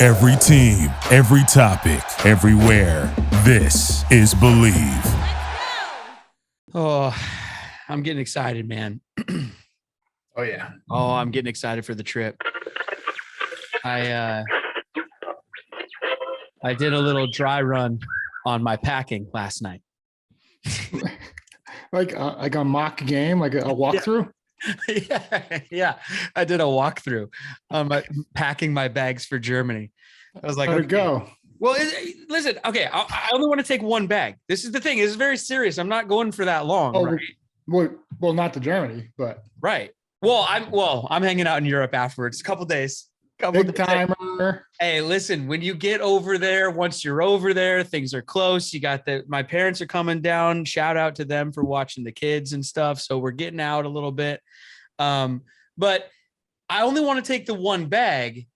Every team, every topic, everywhere. This is Believe. Oh, I'm getting excited, man. Oh, yeah. Oh, I'm getting excited for the trip. I did a little dry run on my packing last night. Like a mock game, like a walkthrough? Yeah. I did a walkthrough packing my bags for Germany. I was like, how'd it go? Well, listen, okay, I only want to take one bag. This is the thing. It's very serious. I'm not going for that long, right? Well, not to Germany, but right. Well, I'm hanging out in Europe afterwards. A couple days. Big timer. Hey, listen, when you get over there, once you're over there, things are close. You got my parents are coming down. Shout out to them for watching the kids and stuff. So we're getting out a little bit. But I only want to take the one bag,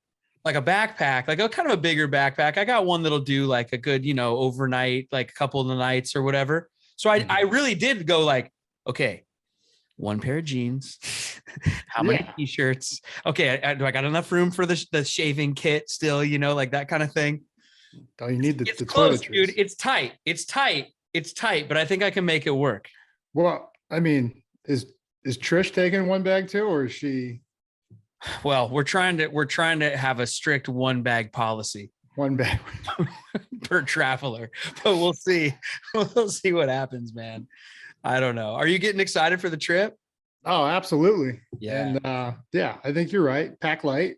like a backpack, like a kind of a bigger backpack. I got one that'll do like a good, overnight, like a couple of the nights or whatever. So I really did go like, okay, one pair of jeans, how many t-shirts? Okay. Do I got enough room for the shaving kit still, like that kind of thing? Oh, you need the close, toiletries. dude. It's tight, but I think I can make it work. Well, I mean, is Trish taking one bag too, or is she? Well, we're trying to have a strict one bag policy. One bag per traveler, but we'll see. We'll see what happens, man. I don't know. Are you getting excited for the trip? Oh, absolutely. Yeah. And I think you're right. Pack light,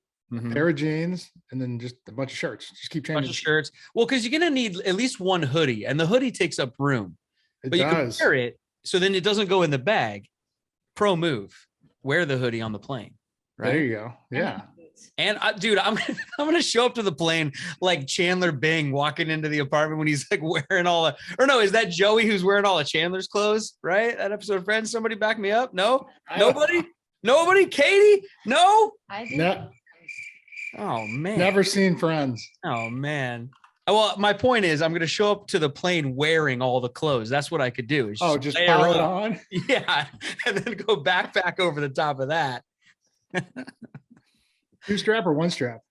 pair of jeans, and then just a bunch of shirts. Just keep changing. Bunch of shirts. Well, because you're gonna need at least one hoodie, and the hoodie takes up room. But you can wear it, so then it doesn't go in the bag. Pro move. Wear the hoodie on the plane. Right. There you go. Yeah. And dude, I'm gonna show up to the plane like Chandler Bing walking into the apartment when he's like wearing is that Joey who's wearing all of Chandler's clothes? Right? That episode of Friends. Somebody back me up. No, nobody. Katie, no. I did. No. Oh man. Never seen Friends. Oh man. Well, my point is, I'm gonna show up to the plane wearing all the clothes. That's what I could do. Just pile it on. Yeah, and then go backpack over the top of that. Two strap or one strap?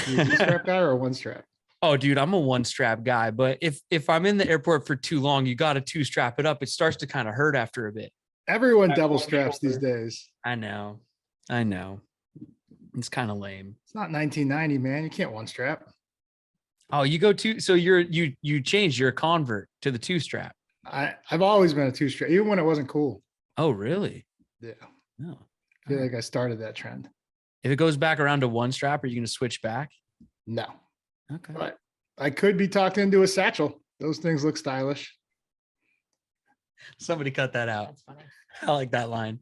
You a two strap guy or a one strap? Oh, dude, I'm a one strap guy. But if I'm in the airport for too long, you got to two strap it up. It starts to kind of hurt after a bit. Everyone double straps these days. I know. It's kind of lame. It's not 1990, man. You can't one strap. Oh, you go two. So you changed. You're a convert to the two strap. I've always been a two strap, even when it wasn't cool. Oh, really? Yeah. No. I feel like I started that trend. If it goes back around to one strap, are you going to switch back? No. Okay. But I could be talked into a satchel. Those things look stylish. Somebody cut that out. That's funny. I like that line.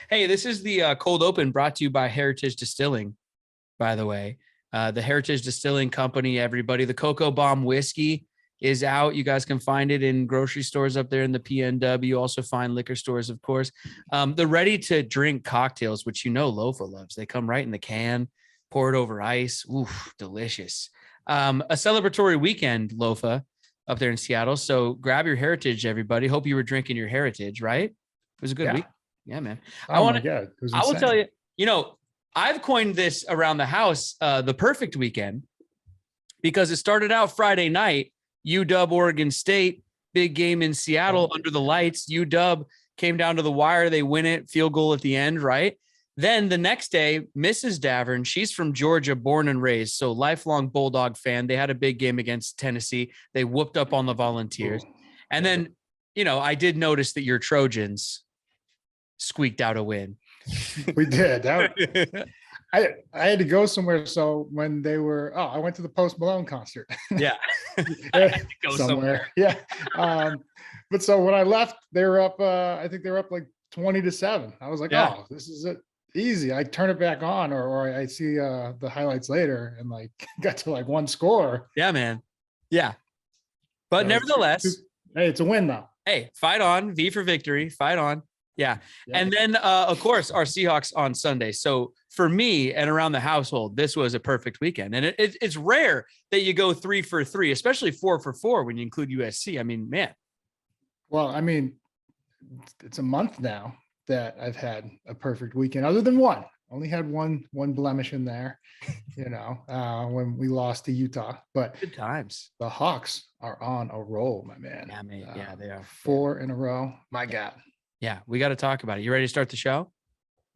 Hey, this is the Cold Open brought to you by Heritage Distilling, by the way. The Heritage Distilling Company, everybody. The Cocoa Bomb whiskey is out. You guys can find it in grocery stores up there in the PNW. Also find liquor stores, of course. The ready-to-drink cocktails, which Lofa loves. They come right in the can, pour it over ice. Oof, delicious. A celebratory weekend, Lofa, up there in Seattle. So grab your Heritage, everybody. Hope you were drinking your Heritage, right? It was a good week. Yeah, man. I will tell you, I've coined this around the house, the perfect weekend, because it started out Friday night. UW, Oregon State, big game in Seattle under the lights. UW came down to the wire. They win it, field goal at the end, right? Then the next day, Mrs. Davern, she's from Georgia, born and raised, so lifelong Bulldog fan. They had a big game against Tennessee. They whooped up on the Volunteers. And then, I did notice that your Trojans squeaked out a win. We did. I had to go somewhere. So when they were, I went to the Post Malone concert. Yeah. Go somewhere. Yeah. But so when I left, they were up, I think they were up like 20-7. I was like, this is it. Easy. I turn it back on or I see the highlights later and like got to like one score. Yeah, man. Yeah. But nevertheless. Hey, it's a win though. Hey, fight on. V for victory. Fight on. Yeah. And then, of course, our Seahawks on Sunday. So for me and around the household, this was a perfect weekend. And it's rare that you go 3 for 3, especially 4 for 4 when you include USC. I mean, man. Well, it's a month now that I've had a perfect weekend other than one. only had one blemish in there, when we lost to Utah. But good times. The Hawks are on a roll, my man. Yeah, man. Yeah, they are. 4 in a row. My God. Yeah, we got to talk about it. You ready to start the show?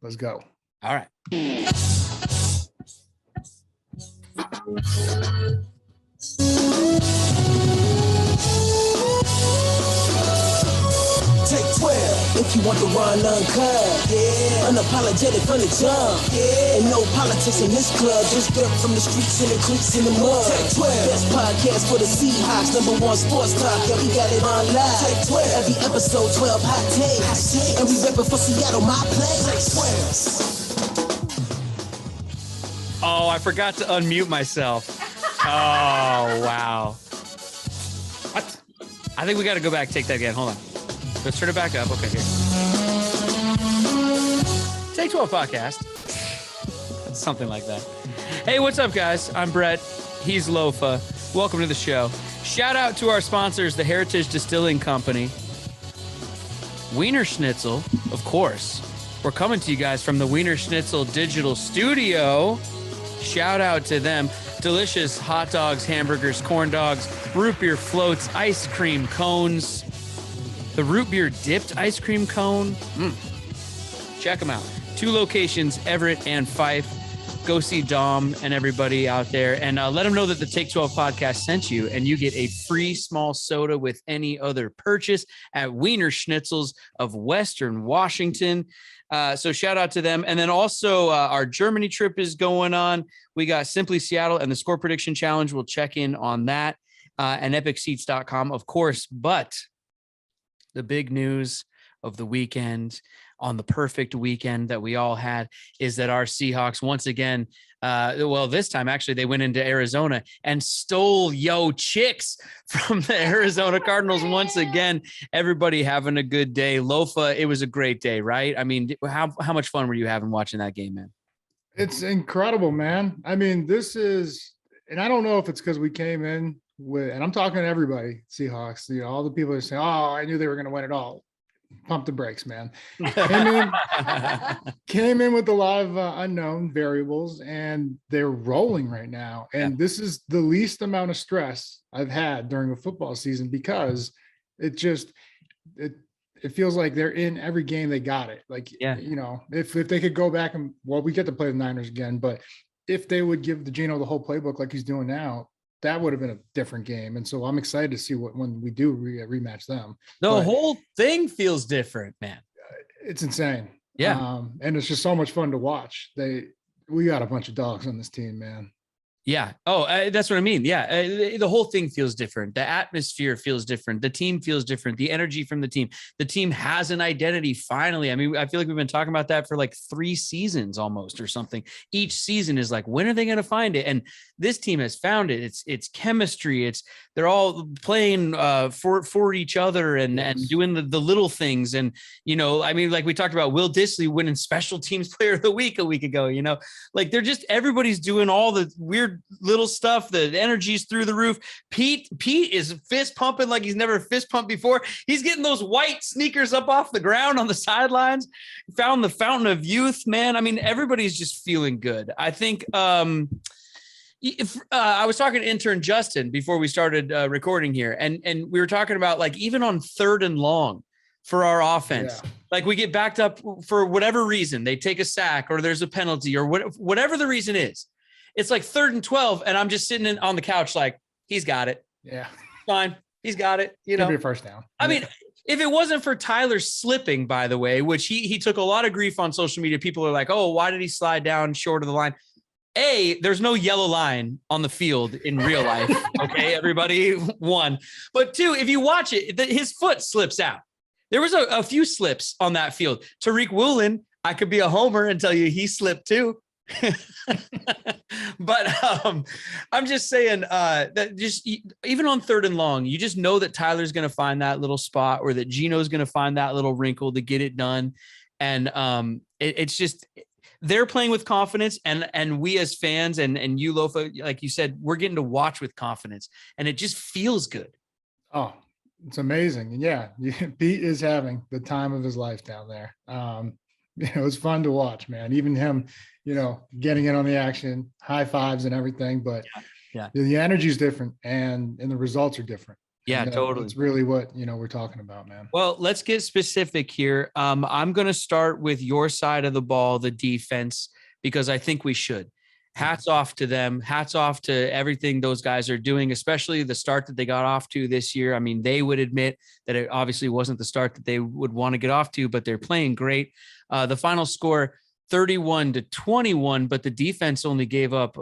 Let's go. All right. Take 12 if you want the run uncut. Yeah, unapologetic from the jump. Yeah, ain't no politics in this club. Just dirt from the streets and the creeks in the mud. Take 12, best podcast for the Seahawks. #1 sports talk. Yeah, we got it on live. Take 12, every episode 12 hot takes. And we reppin' for Seattle, my place. Take 12. Oh, I forgot to unmute myself. Oh, wow. What? I think we got to go back. Take that again. Hold on. Let's turn it back up. Okay, here. Take 12 podcast. Something like that. Hey, what's up, guys? I'm Brett. He's Lofa. Welcome to the show. Shout out to our sponsors, the Heritage Distilling Company. Wiener Schnitzel, of course. We're coming to you guys from the Wiener Schnitzel Digital Studio. Shout out to them. Delicious hot dogs, hamburgers, corn dogs, root beer floats, ice cream cones. The root beer dipped ice cream cone. Check them out. 2 locations, Everett and Fife. Go see Dom and everybody out there, and let them know that the Take 12 podcast sent you, and you get a free small soda with any other purchase at Wiener Schnitzels of Western Washington. So shout out to them. And then also our Germany trip is going on. We got Simply Seattle and the Score Prediction Challenge. We'll check in on that and epicseats.com, of course. But the big news of the weekend, on the perfect weekend that we all had, is that our Seahawks once again, this time actually they went into Arizona and stole chicks from the Arizona Cardinals once again. Everybody having a good day. Lofa, it was a great day, right? I mean, how much fun were you having watching that game, man? It's incredible, man. I mean, this is, and I don't know if it's because we came in with, and I'm talking to everybody, Seahawks, all the people are saying, oh, I knew they were going to win it all. Pump the brakes, man. Came in with a lot of unknown variables, and they're rolling right now. And This is the least amount of stress I've had during a football season, because it feels like they're in every game. They got it. Like, if they could go back and, we get to play the Niners again, but if they would give the Geno the whole playbook like he's doing now, that would have been a different game. And so I'm excited to see when we do rematch them. The whole thing feels different, man. It's insane. Yeah. And it's just so much fun to watch. We got a bunch of dogs on this team, man. Yeah. Oh, that's what I mean. Yeah. The whole thing feels different. The atmosphere feels different. The team feels different. The energy from the team. The team has an identity finally. I mean, I feel like we've been talking about that for like 3 seasons almost or something. Each season is like, when are they going to find it? And this team has found it. It's chemistry. They're all playing for each other and doing the little things. And, I mean, like we talked about Will Dissly winning special teams player of the week a week ago, like everybody's doing all the weird little stuff. The energy's through the roof. Pete is fist pumping like he's never fist pumped before. He's getting those white sneakers up off the ground on the sidelines. Found the fountain of youth, man. I mean, everybody's just feeling good. I think I was talking to intern Justin before we started recording here, and we were talking about, like, even on 3rd and long for our offense, like we get backed up for whatever reason, they take a sack or there's a penalty or whatever the reason is. It's like 3rd and 12, and I'm just sitting on the couch like, he's got it. Yeah. Fine. He's got it. Give me a first down. I mean, if it wasn't for Tyler slipping, by the way, which he took a lot of grief on social media. People are like, oh, why did he slide down short of the line? There's no yellow line on the field in real life. Okay, everybody. 1. But 2, if you watch it, his foot slips out. There was a few slips on that field. Tariq Woolen, I could be a homer and tell you he slipped too. But I'm just saying that just even on 3rd and long, you just know that Tyler's going to find that little spot, or that Geno's going to find that little wrinkle to get it done. And it's just, they're playing with confidence, and we as fans and you, Lofa, like you said, we're getting to watch with confidence, and it just feels good. Oh, it's amazing. And Pete is having the time of his life down there. it was fun to watch, man. Even him, getting in on the action, high fives and everything. But the energy is different, and the results are different. Yeah, totally. That's really what we're talking about, man. Well, let's get specific here. I'm going to start with your side of the ball, the defense, because I think we should. Hats off to them. Hats off to everything those guys are doing, especially the start that they got off to this year. I mean, they would admit that it obviously wasn't the start that they would want to get off to, but they're playing great. The final score, 31-21, but the defense only gave up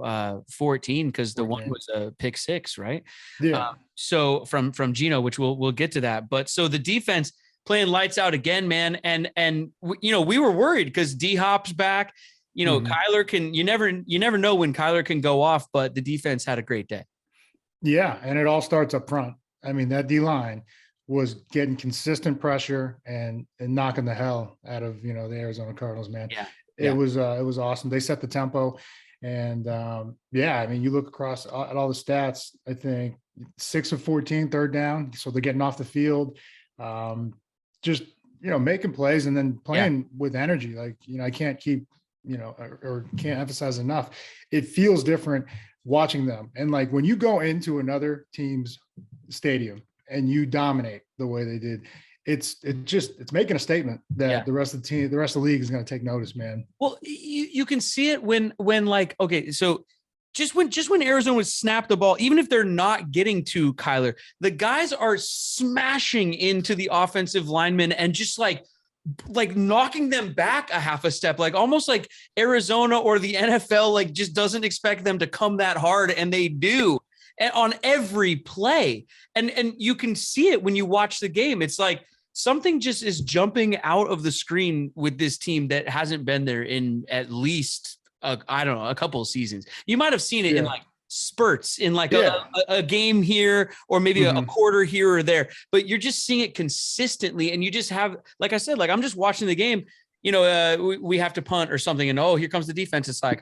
14 because the one was a pick six, right? Yeah. So from Geno, which we'll get to that. But so the defense playing lights out again, man. And we were worried because D-Hop's back. Kyler can, you never know when Kyler can go off, but the defense had a great day. Yeah. And it all starts up front. I mean, that D-line was getting consistent pressure and knocking the hell out of, the Arizona Cardinals, man. Yeah. It was awesome. They set the tempo. And I mean, you look across at all the stats, I think 6 of 14 third down. So they're getting off the field, just, making plays and then playing with energy. Like, I can't keep, or can't emphasize enough. It feels different watching them. And like when you go into another team's stadium and you dominate the way they did, it's making a statement that the rest of the league is going to take notice, man. Well, you can see it when like, okay, so just when Arizona would snap the ball, even if they're not getting to Kyler, the guys are smashing into the offensive linemen and just like knocking them back a half a step, like almost like Arizona or the NFL, like just doesn't expect them to come that hard. And they do on every play. And you can see it when you watch the game. It's like something just is jumping out of the screen with this team that hasn't been there in at least, a couple of seasons. You might've seen it in like spurts in like a game here, or maybe a quarter here or there, but you're just seeing it consistently. And you just have, like I said, like I'm just watching the game, we have to punt or something. And here comes the defense. It's like,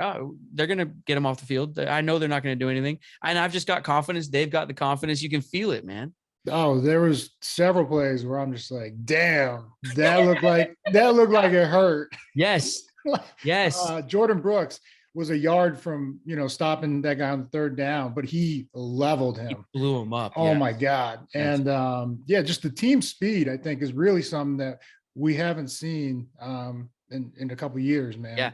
they're going to get them off the field. I know they're not going to do anything. And I've just got confidence. They've got the confidence. You can feel it, man. Oh, there was several plays where I'm just like, damn, that looked like it hurt. Yes. Yes. Jordan Brooks was a yard from, stopping that guy on the third down, but he leveled him. He blew him up. Oh my God. And just the team speed, I think, is really something that we haven't seen in a couple of years, man. Yeah.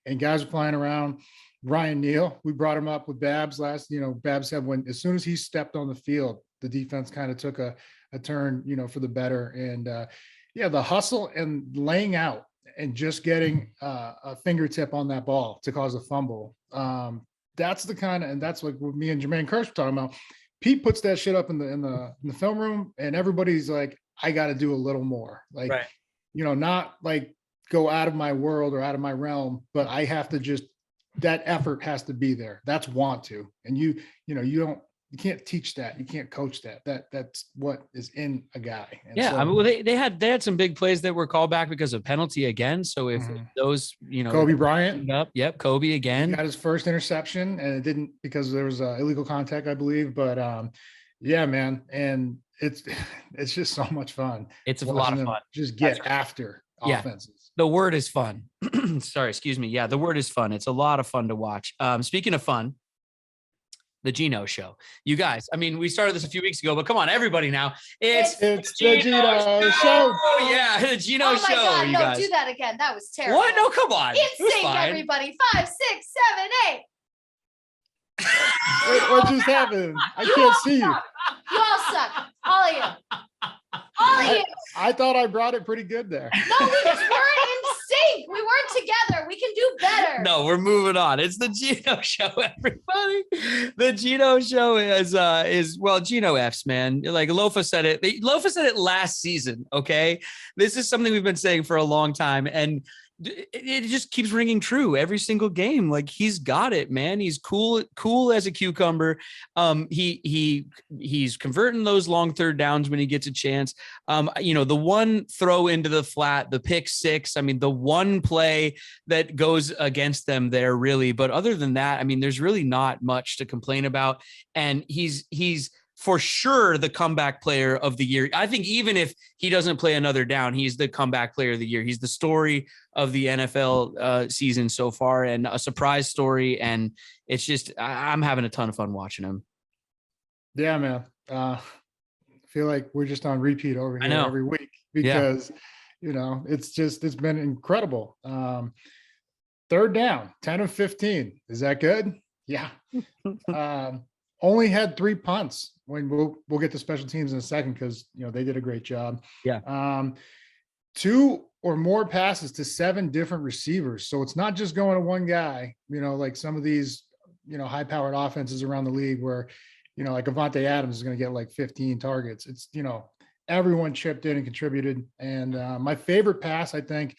And guys are flying around. Ryan Neal, we brought him up with Babs Babs said as soon as he stepped on the field, the defense kind of took a turn, for the better. And the hustle and laying out and just getting a fingertip on that ball to cause a fumble. That's the kind of, and that's like what me and Jermaine Kearse were talking about. Pete puts that shit up in the film room, and everybody's like, I got to do a little more. Like, not like go out of my world or out of my realm, but I have to that effort has to be there. That's want to. And you can't teach that. You can't coach that. That's what is in a guy. And I mean, they had some big plays that were called back because of penalty again. So if those, Kobe Bryant Kobe again got his first interception, and it didn't because there was illegal contact, I believe. But man, and it's just so much fun. It's a lot of fun. Just get after offenses. The word is fun. Sorry, excuse me. Yeah, the word is fun. It's a lot of fun to watch. Speaking of fun, the Geno show. You guys, I mean, we started this a few weeks ago, but come on, everybody now. It's the Geno show. Oh, yeah, the Geno show. Oh, my God, no, guys. do that again. That was terrible. What? No, come on. In sync, everybody. 5, 6, 7, 8. What just happened? I can't see you. You all suck. All of you. All of you. I thought I brought it pretty good there. No, we just weren't in sync. We weren't together. We can do better. No, we're moving on. It's the Geno show, everybody. The Geno show is well, Geno F's, man. Like Lofa said it. Lofa said it last season. Okay, this is something we've been saying for a long time, and it just keeps ringing true every single game. Like he's got it, man. He's cool as a cucumber. He's converting those long third downs when he gets a chance. The one throw into the flat, the pick six. I mean, the one play that goes against them there, really. But other than that, I mean, there's really not much to complain about. And he's for sure the comeback player of the year. I think even if he doesn't play another down, he's the comeback player of the year. He's the story of the NFL season so far, and a surprise story. And it's just, I'm having a ton of fun watching him. Yeah, man. I feel like we're just on repeat over here every week because, it's been incredible. Third down, 10 of 15. Is that good? Yeah. Only had 3 punts. When we'll get to special teams in a second because they did a great job. Yeah. 2 or more passes to 7 different receivers. So it's not just going to one guy, like some of these, high-powered offenses around the league where, like Avante Adams is going to get like 15 targets. It's, everyone chipped in and contributed. And my favorite pass, I think,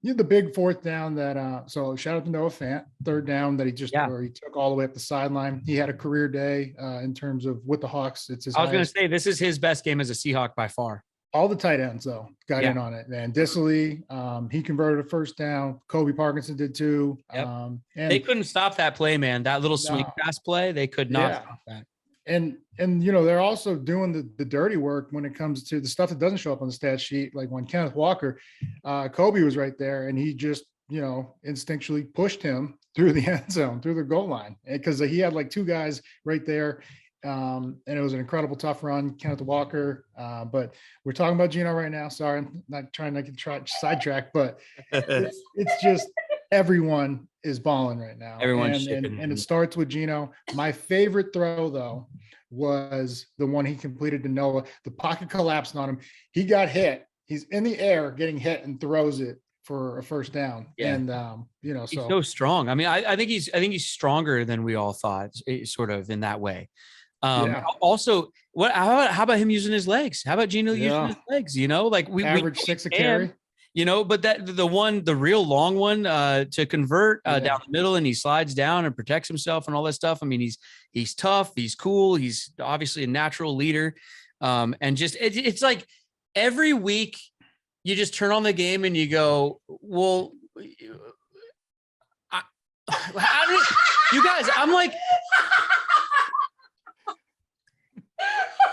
the big fourth down that so shout out to Noah Fant, third down that he took all the way up the sideline. He had a career day in terms of with the Hawks. It's his I was going to say, this is his best game as a Seahawk by far. All the tight ends though got in on it. And Dissly, he converted a first down. Kobe Parkinson did too. Yep. And they couldn't stop that play, man. That little swing pass play, they could not stop that. And they're also doing the dirty work when it comes to the stuff that doesn't show up on the stat sheet. Like when Kenneth Walker, Kobe was right there and he just, instinctually pushed him through the end zone, through the goal line. Because he had like 2 guys right there. And it was an incredible tough run, Kenneth Walker. But we're talking about Geno right now. Sorry, I'm not trying to sidetrack, but it's just everyone is balling right now. Everyone's and it starts with Geno. My favorite throw though was the one he completed to Noah. The pocket collapsed on him. He got hit. He's in the air getting hit and throws it for a first down. Yeah. And he's so strong. I mean, I think he's stronger than we all thought, sort of in that way. Also, how about him using his legs? How about Geno using his legs? Like we average 6 a carry. But the real long one to convert down the middle, and he slides down and protects himself and all that stuff. I mean, he's tough, he's cool, he's obviously a natural leader. And just it's like every week you just turn on the game and you go, well, you guys, I'm like,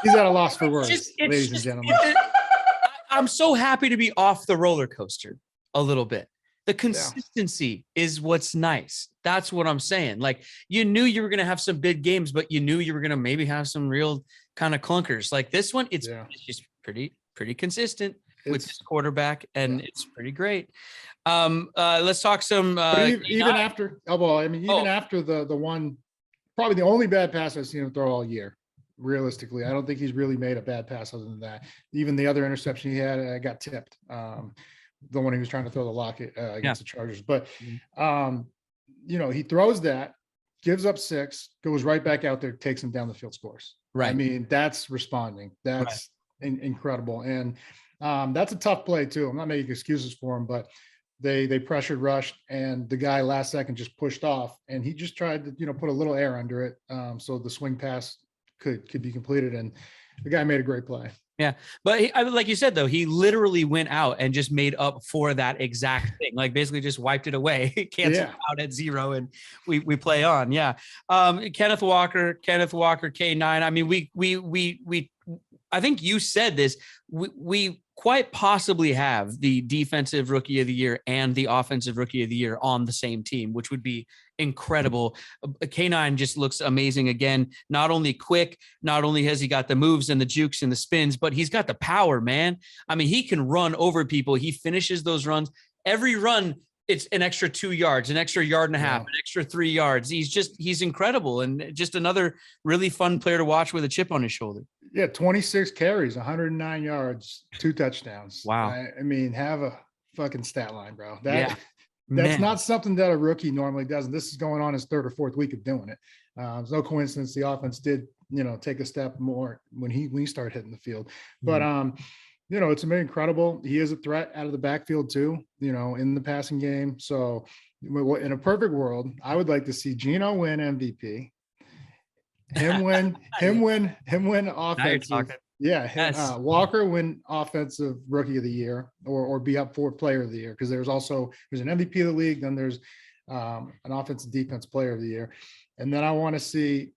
he's at a loss for words, ladies and gentlemen. I'm so happy to be off the roller coaster a little bit. The consistency is what's nice. That's what I'm saying. Like, you knew you were going to have some big games, but you knew you were going to maybe have some real kind of clunkers. Like this one, it's just pretty consistent with this quarterback, and it's pretty great. Let's talk some. Even after the one, probably the only bad pass I've seen him throw all year. Realistically, I don't think he's really made a bad pass other than that. Even the other interception he had got tipped. The one he was trying to throw the locket against the Chargers. But, he throws that, gives up 6, goes right back out there, takes him down the field, scores. Right. I mean, that's responding. That's incredible. And that's a tough play too. I'm not making excuses for him, but they pressured rushed, and the guy last second just pushed off, and he just tried to, put a little air under it. So the swing pass could be completed, and the guy made a great play. Yeah. But like you said, though, he literally went out and just made up for that exact thing. Like basically just wiped it away, canceled out at 0, and we play on. Yeah. Kenneth Walker, K9. I mean, we I think you said this, we quite possibly have the defensive rookie of the year and the offensive rookie of the year on the same team, which would be incredible. K9 just looks amazing again. Not only quick, not only has he got the moves and the jukes and the spins, but he's got the power, man. I mean, he can run over people. He finishes those runs. Every run, it's an extra 2 yards, an extra yard and a half, an extra 3 yards. He's incredible. And just another really fun player to watch with a chip on his shoulder. Yeah. 26 carries, 109 yards, 2 touchdowns. Wow. I mean, have a fucking stat line, bro. That's not something that a rookie normally does. And this is going on his 3rd or 4th week of doing it. It's no coincidence. The offense did, take a step more when he started hitting the field, but, it's incredible. He is a threat out of the backfield too, in the passing game. So in a perfect world, I would like to see Geno win MVP, him win offensive. Yeah. Walker win offensive rookie of the year or be up for player of the year. Cause there's an MVP of the league. Then there's an offensive defense player of the year. And then I want to see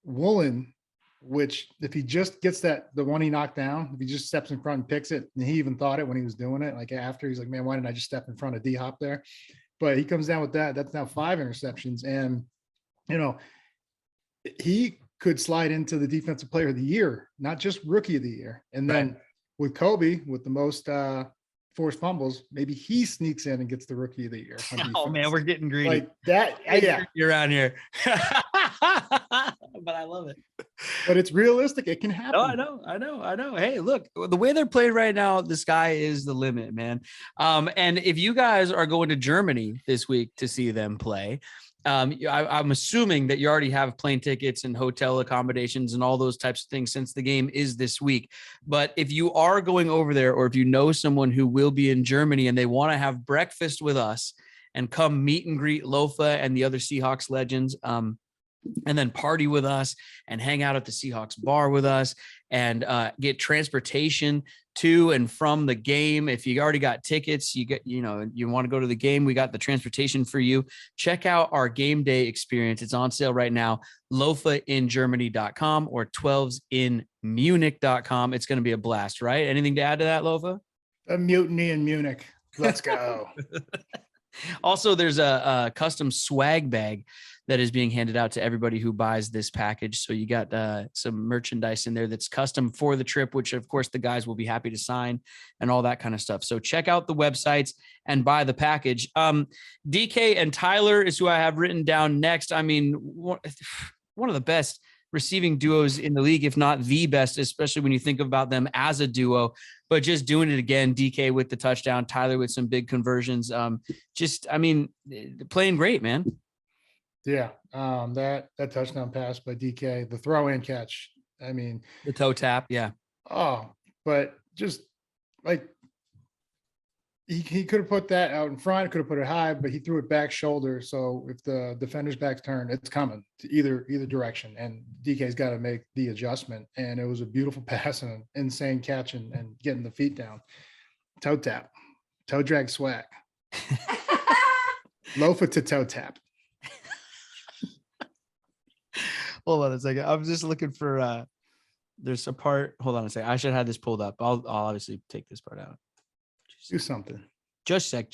Woolen which if he just gets the one he knocked down, if he just steps in front and picks it, and he even thought it when he was doing it, like after he's like, man, why didn't I just step in front of D-Hop there? But he comes down with that. That's now 5 interceptions. And, he could slide into the defensive player of the year, not just rookie of the year. And then with Kobe, with the most forced fumbles, maybe he sneaks in and gets the rookie of the year. Oh man, we're getting greedy. Like that. Yeah. You're around here. But I love it. But it's realistic. It can happen. No, I know. Hey, look, the way they're playing right now, the sky is the limit, man. And if you guys are going to Germany this week to see them play, I'm assuming that you already have plane tickets and hotel accommodations and all those types of things since the game is this week. But if you are going over there, or if you know someone who will be in Germany and they want to have breakfast with us and come meet and greet Lofa and the other Seahawks legends, and then party with us and hang out at the Seahawks bar with us and get transportation to and from the game. If you already got tickets, you want to go to the game, we got the transportation for you. Check out our game day experience. It's on sale right now. lofaingermany.com or 12sinmunich.com. It's going to be a blast, right? Anything to add to that, Lofa? A mutiny in Munich. Let's go. Also, there's a custom swag bag that is being handed out to everybody who buys this package. So you got some merchandise in there that's custom for the trip, which of course the guys will be happy to sign and all that kind of stuff. So check out the websites and buy the package. DK and Tyler is who I have written down next. I mean, one of the best receiving duos in the league, if not the best, especially when you think about them as a duo, but just doing it again, DK with the touchdown, Tyler with some big conversions. Playing great, man. Yeah. That touchdown pass by DK, the throw and catch. I mean, the toe tap. Yeah. Oh, but just like he could have put that out in front, could have put it high, but he threw it back shoulder. So if the defender's back turn, it's coming to either direction. And DK's got to make the adjustment. And it was a beautiful pass and an insane catch and getting the feet down. Toe tap, toe drag swag. Lofa to toe tap. Hold on a second. I'm just looking for there's a part. Hold on a second. I should have this pulled up. I'll obviously take this part out. Do something. Just sec.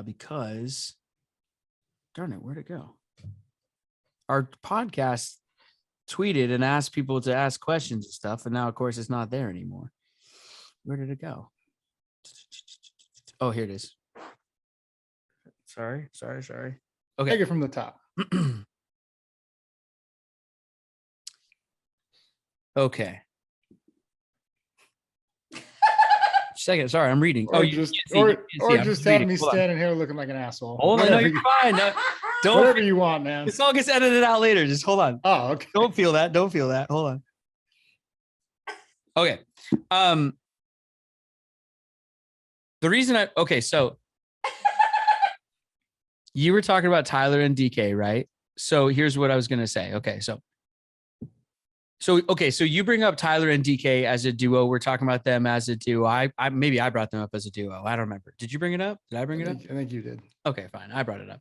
Because darn it, where'd it go? Our podcast tweeted and asked people to ask questions and stuff, and now of course it's not there anymore. Where did it go? Oh, here it is. Sorry. Okay. Take it from the top. Okay. Second, sorry, I'm reading. Or just have me standing here looking like an asshole. Hold on, no, you're fine. No, don't. Whatever you want, man. This all gets edited out later. Just hold on. Oh, okay. Don't feel that. Hold on. Okay. The reason so you were talking about Tyler and DK, right? So here's what I was going to say. So you bring up Tyler and DK as a duo. We're talking about them as a duo. I maybe I brought them up as a duo. I don't remember. Did you bring it up? Did I bring it up? I think you did. Okay, fine. I brought it up.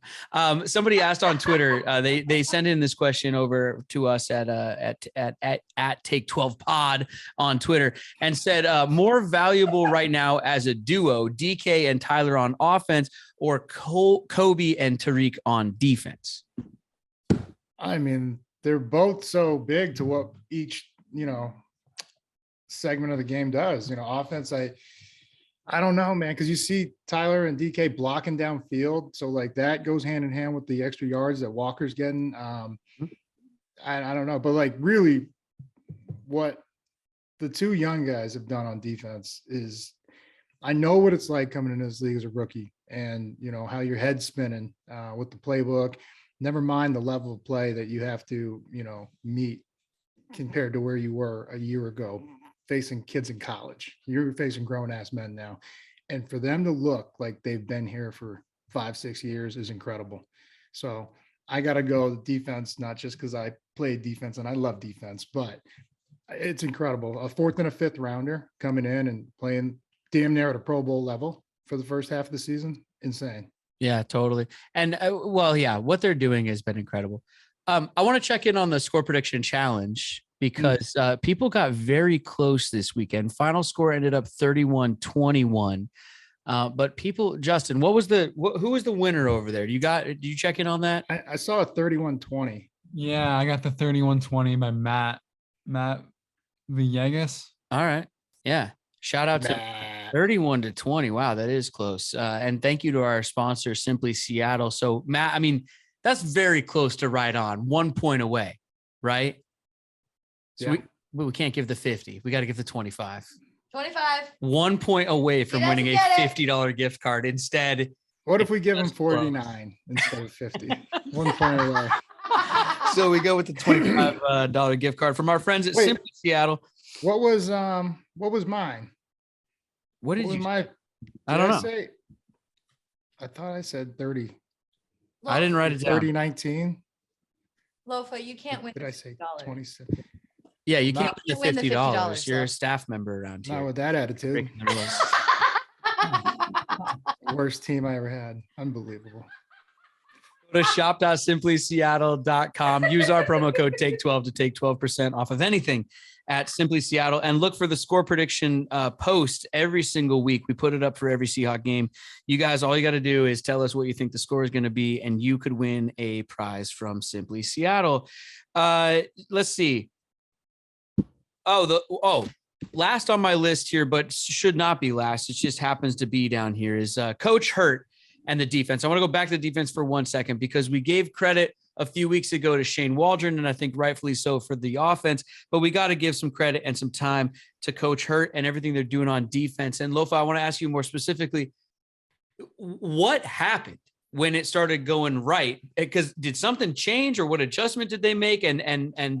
Somebody asked on Twitter. They sent in this question over to us at Take 12 Pod on Twitter and said more valuable right now as a duo, DK and Tyler on offense, or Kobe and Tariq on defense. I mean, they're both so big to what each, segment of the game does. Offense, I don't know, man, because you see Tyler and DK blocking downfield. So like that goes hand in hand with the extra yards that Walker's getting. I don't know, but like really what the two young guys have done on defense is I know what it's like coming into this league as a rookie and, how your head's spinning with the playbook. Never mind the level of play that you have to, meet compared to where you were a year ago, facing kids in college. You're facing grown-ass men now. And for them to look like they've been here for 5-6 years is incredible. So I got to go defense, not just because I played defense and I love defense, but it's incredible. A 4th and a 5th rounder coming in and playing damn near at a Pro Bowl level for the first half of the season. Insane. Yeah, totally. And what they're doing has been incredible. I want to check in on the score prediction challenge because people got very close this weekend. Final score ended up 31-21. But Justin, who was the winner over there? Did you check in on that? I saw a 31-20. Yeah, I got the 31-20 by Matt Villegas. All right. Yeah. Shout out to 31-20. Wow, that is close. And thank you to our sponsor, Simply Seattle. So Matt, I mean, that's very close to right on, 1 point away, right? So we can't give the 50. We got to give the 25. 25. 1 point away from winning a $50 gift card. Instead, what if we give him 49 instead of 50? 1 point away. So we go with the $25 gift card from our friends at Simply Seattle. What was mine? What did you say? I don't know. I thought I said 30. I didn't write it down. 30-19. Lofa, you can't win. Did I say 26? Yeah, you can't win the $50. You're so. a staff member around here. Not with that attitude. Worst team I ever had. Unbelievable. Go to shop.simplyseattle.com. Use our promo code TAKE12 to take 12% off of anything at Simply Seattle, and look for the score prediction post every single week. We put it up for every Seahawk game. You guys, all you got to do is tell us what you think the score is going to be, and you could win a prize from Simply Seattle. Let's see. Last on my list here, but should not be last. It just happens to be down here is Coach Hurt and the defense. I want to go back to the defense for 1 second because we gave credit a few weeks ago to Shane Waldron, and I think rightfully so for the offense, but we got to give some credit and some time to Coach Hurt and everything they're doing on defense. And Lofa, I want to ask you more specifically, what happened when it started going right? Because did something change, or what adjustment did they make? And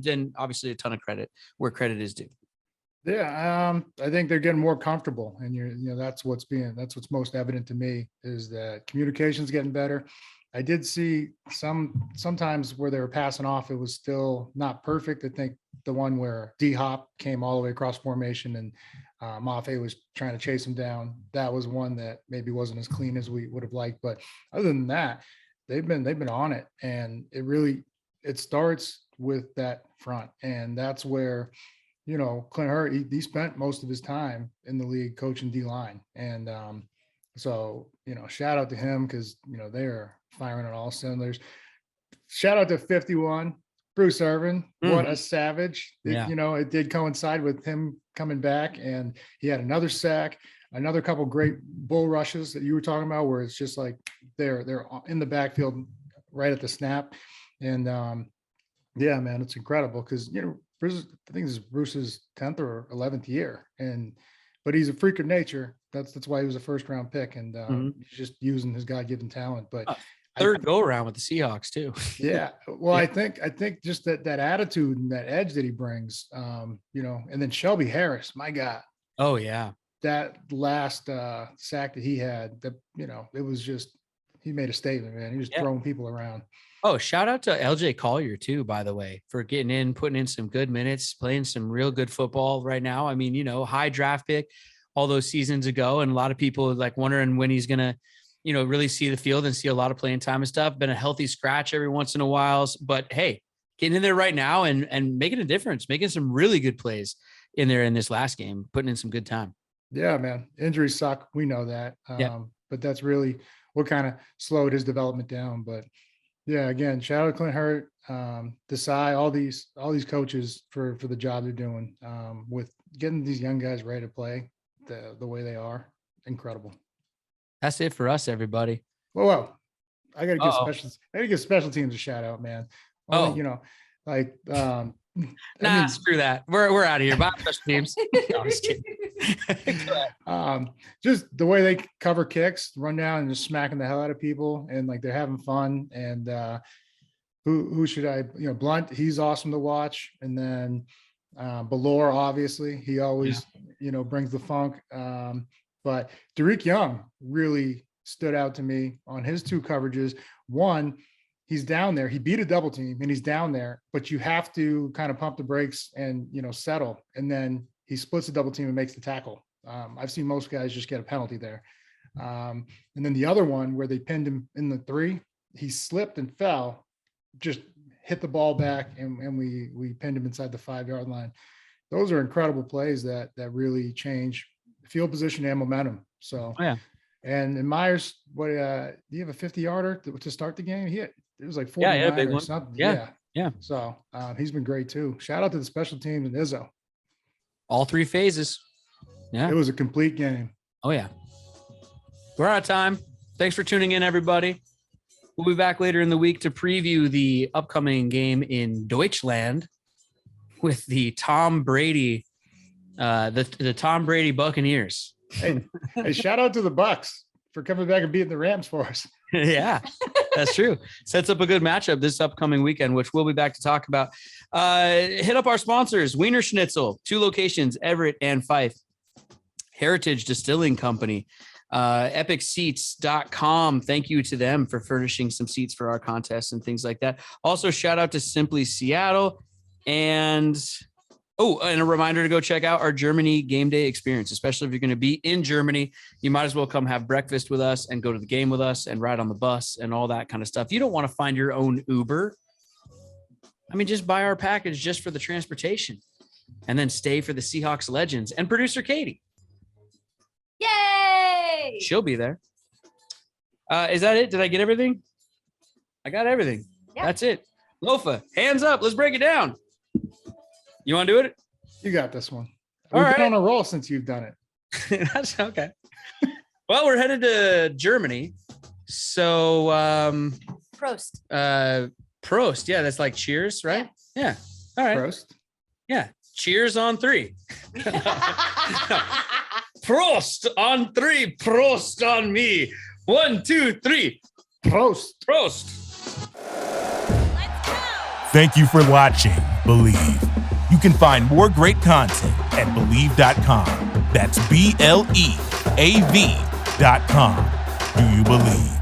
then obviously a ton of credit where credit is due. Yeah, I think they're getting more comfortable, and that's what's most evident to me is that communication's getting better. I did see sometimes where they were passing off, it was still not perfect. I think the one where D-Hop came all the way across formation and Mafe was trying to chase him down. That was one that maybe wasn't as clean as we would have liked. But other than that, they've been on it, and it starts with that front, and that's where Clint Hurt, he spent most of his time in the league coaching D-line. And so, shout out to him because, they are firing on all cylinders. Shout out to 51, Bruce Irvin. What a savage. It did coincide with him coming back, and he had another sack, another couple great bull rushes that you were talking about where it's just like they're in the backfield right at the snap. And yeah, man, it's incredible because, Bruce, I think this is Bruce's 10th or 11th year, but he's a freak of nature. That's why he was a first round pick, and he's just using his God-given talent. But third go around with the Seahawks too. Yeah, well, I think just that attitude and that edge that he brings, and then Shelby Harris, my God. Oh yeah, that last sack that he had, it was just he made a statement, man. He was throwing people around. Oh, shout out to LJ Collier too, by the way, for putting in some good minutes, playing some real good football right now. I mean, high draft pick all those seasons ago. And a lot of people like wondering when he's going to, really see the field and see a lot of playing time and stuff. Been a healthy scratch every once in a while, but hey, getting in there right now and making a difference, making some really good plays in there in this last game, putting in some good time. Yeah, man. Injuries suck. We know that. But that's really what kind of slowed his development down. But yeah, again, shout out to Clint Hurt, Desai, all these coaches for the job they're doing with getting these young guys ready to play the way they are. Incredible. That's it for us, everybody. Whoa. I gotta give special teams a shout out, man. Screw that. We're out of here. Bye, special teams. No, I'm just kidding. Just the way they cover kicks, run down and just smacking the hell out of people, and like they're having fun. And who should I? Blunt, he's awesome to watch. And then Belore, obviously, he always brings the funk. But Derek Young really stood out to me on his two coverages. One, he's down there. He beat a double team and he's down there, but you have to kind of pump the brakes and, settle. And then he splits the double team and makes the tackle. I've seen most guys just get a penalty there. And then the other one where they pinned him in the 3, he slipped and fell, just hit the ball back and we pinned him inside the 5-yard line. Those are incredible plays that really change field position and momentum. So, and Myers, do you have a 50-yarder to start the game? It was like 49 or something. Yeah. So he's been great too. Shout out to the special teams and Izzo. All 3 phases. Yeah. It was a complete game. Oh yeah. We're out of time. Thanks for tuning in, everybody. We'll be back later in the week to preview the upcoming game in Deutschland with the Tom Brady, the Tom Brady Buccaneers. Hey, shout out to the Bucs for coming back and beating the Rams for us. Yeah, that's true. Sets up a good matchup this upcoming weekend, which we'll be back to talk about. Hit up our sponsors, Wiener Schnitzel, 2 locations, Everett and Fife. Heritage Distilling Company, epicseats.com. Thank you to them for furnishing some seats for our contests and things like that. Also, shout out to Simply Seattle. And a reminder to go check out our Germany game day experience, especially if you're going to be in Germany. You might as well come have breakfast with us and go to the game with us and ride on the bus and all that kind of stuff. You don't want to find your own Uber. I mean, just buy our package just for the transportation and then stay for the Seahawks legends and producer Katie. Yay! She'll be there. Is that it? Did I get everything? I got everything. Yeah. That's it. Lofa, hands up. Let's break it down. You want to do it? You got this one. All We've been right. on a roll since you've done it. That's okay. Well, we're headed to Germany. So, Prost. Prost. Yeah, that's like cheers, right? Yeah. All right. Prost. Yeah. Cheers on 3. Prost on 3. Prost on me. 1, 2, 3. Prost. Prost. Thank you for watching Believe. You can find more great content at Believe.com. That's BLEAV.com. Do you believe?